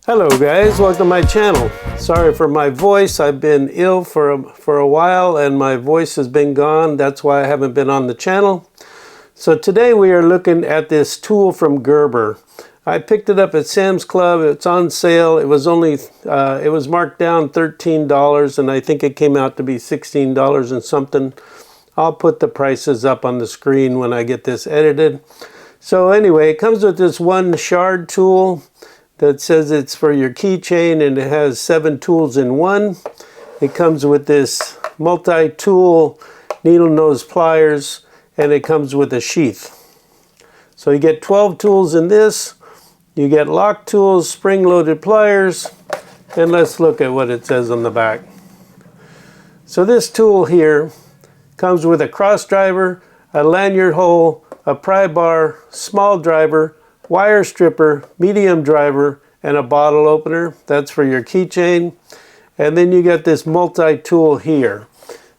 Hello guys, welcome to my channel. Sorry for my voice. I've been ill for a while and my voice has been gone. That's why I haven't been on the channel. So today we are looking at this tool from Gerber. I picked it up at Sam's Club. It's on sale. It was only it was marked down $13 and I think it came out to be $16 and something. I'll put the prices up on the screen when I get this edited. So anyway, it comes with this one shard tool that says it's for your keychain and it has 7 tools in one. It comes with this multi-tool needle nose pliers and it comes with a sheath. So you get 12 tools in this. You get lock tools, spring-loaded pliers, and let's look at what it says on the back. So this tool here comes with a cross driver, a lanyard hole, a pry bar, small driver, wire stripper, medium driver, and a bottle opener. That's for your keychain. And then you got this multi-tool here.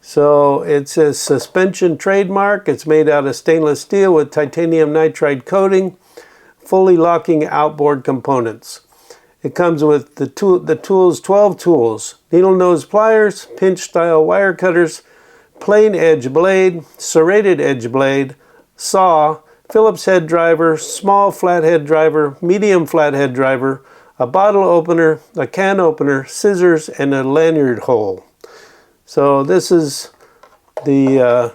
So it says suspension trademark. It's made out of stainless steel with titanium nitride coating, fully locking outboard components. It comes with the tools, 12 tools, needle nose pliers, pinch style wire cutters, plain edge blade, serrated edge blade, saw, Phillips head driver, small flathead driver, medium flathead driver, a bottle opener, a can opener, scissors, and a lanyard hole. So this is the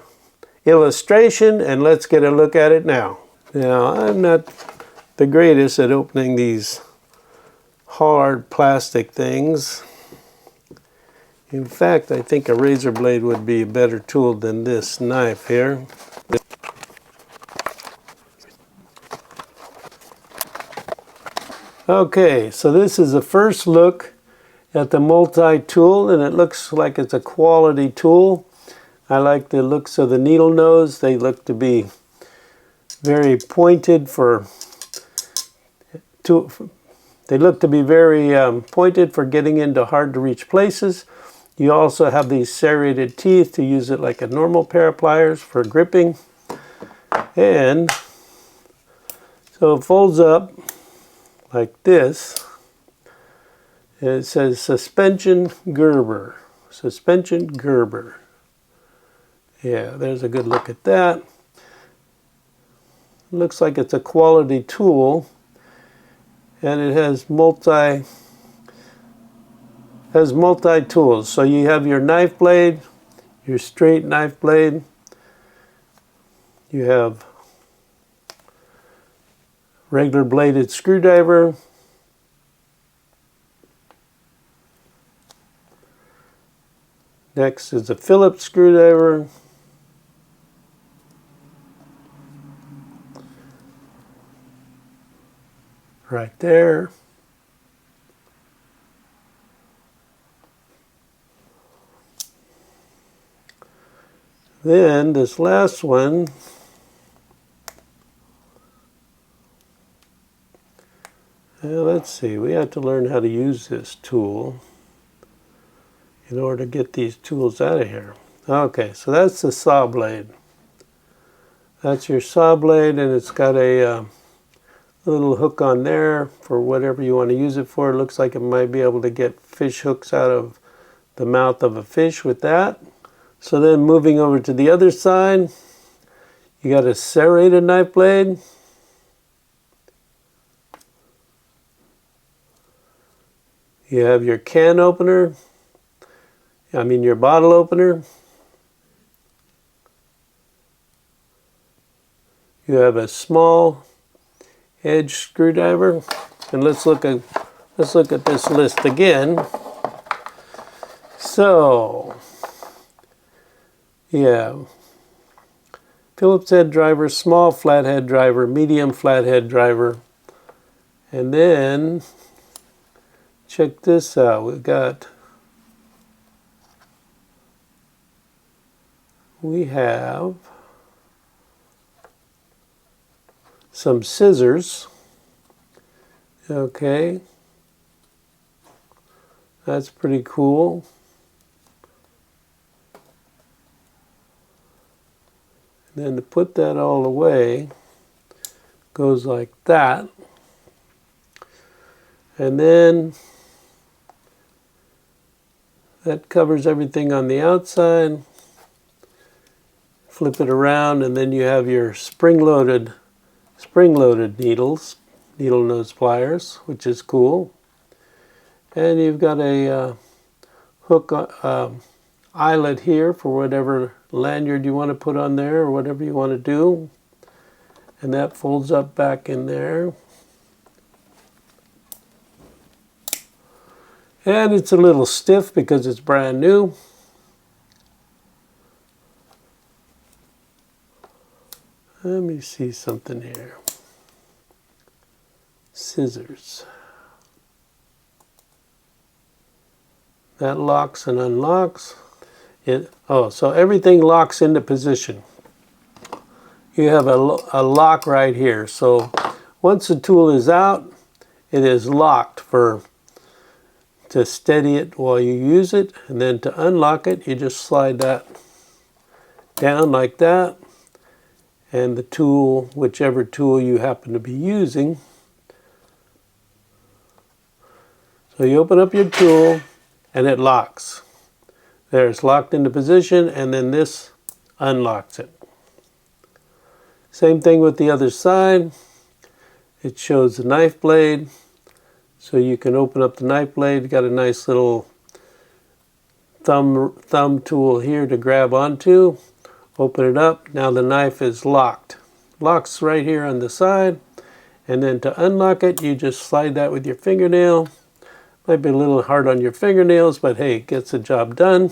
illustration, and let's get a look at it now. Now, I'm not the greatest at opening these hard plastic things. In fact, I think a razor blade would be a better tool than this knife here. Okay, so this is the first look at the multi-tool, and it looks like it's a quality tool. I like the looks of the needle nose. They look to be very pointed for getting into hard to reach places. You also have these serrated teeth to use it like a normal pair of pliers for gripping. And so it folds up like this. And it says suspension Gerber. Suspension Gerber. Yeah, there's a good look at that. Looks like it's a quality tool. And it has multi tools. So you have your knife blade, your straight knife blade. You have regular bladed screwdriver. Next is a Phillips screwdriver. Right there. Then this last one let's see, we have to learn how to use this tool in order to get these tools out of here. Okay, so that's the saw blade. That's your saw blade, and it's got a little hook on there for whatever you want to use it for. It looks like it might be able to get fish hooks out of the mouth of a fish with that. So then moving over to the other side, you got a serrated knife blade. You have your can opener, your bottle opener. You have a small edge screwdriver. And let's look at this list again. So, yeah, Phillips head driver, small flathead driver, medium flathead driver, and then check this out. We have some scissors. Okay. That's pretty cool. And then to put that all away, goes like that. And then that covers everything on the outside. Flip it around, and then you have your spring-loaded needles, needle nose pliers, which is cool. And you've got a hook eyelet here for whatever lanyard you want to put on there or whatever you want to do. And that folds up back in there. And it's a little stiff because it's brand new. Let me see something here. Scissors. That locks and unlocks. So everything locks into position. You have a lock right here. So once the tool is out, it is locked to steady it while you use it. And then to unlock it, you just slide that down like that. And the tool, whichever tool you happen to be using. So you open up your tool and it locks. There, it's locked into position, and then this unlocks it. Same thing with the other side. It shows the knife blade. So you can open up the knife blade. Got a nice little thumb tool here to grab onto. Open it up. Now the knife is locked. Locks right here on the side. And then to unlock it, you just slide that with your fingernail. Might be a little hard on your fingernails, but hey, it gets the job done.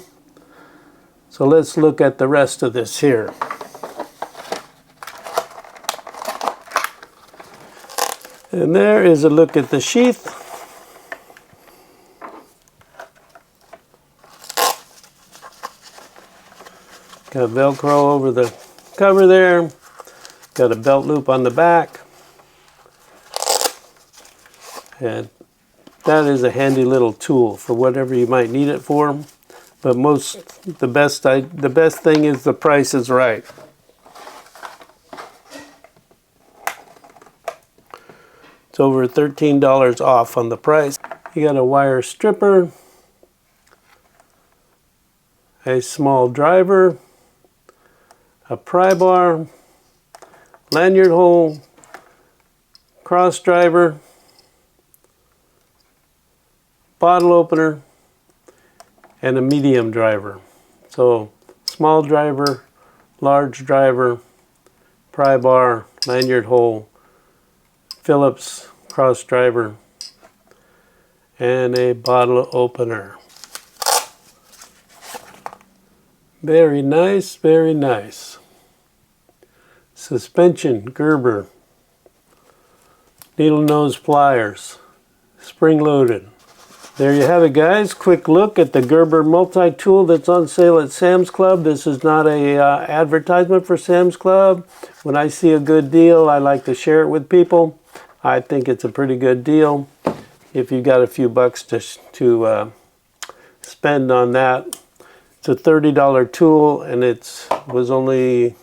So let's look at the rest of this here. And there is a look at the sheath. Got Velcro over the cover there. Got a belt loop on the back. And that is a handy little tool for whatever you might need it for. But the best thing is the price is right. It's over $13 off on the price. You got a wire stripper, a small driver, a pry bar, lanyard hole, cross driver, bottle opener, and a medium driver. So small driver, large driver, pry bar, lanyard hole, Phillips cross driver, and a bottle opener. Very nice, very nice. Suspension, Gerber. Needle nose pliers, spring loaded. There you have it, guys. Quick look at the Gerber multi-tool that's on sale at Sam's Club. This is not a advertisement for Sam's Club. When I see a good deal, I like to share it with people. I think it's a pretty good deal. If you got a few bucks to spend on that. It's a $30 tool, and it was only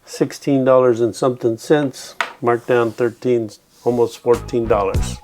$16 and something cents. Marked down $13, almost $14.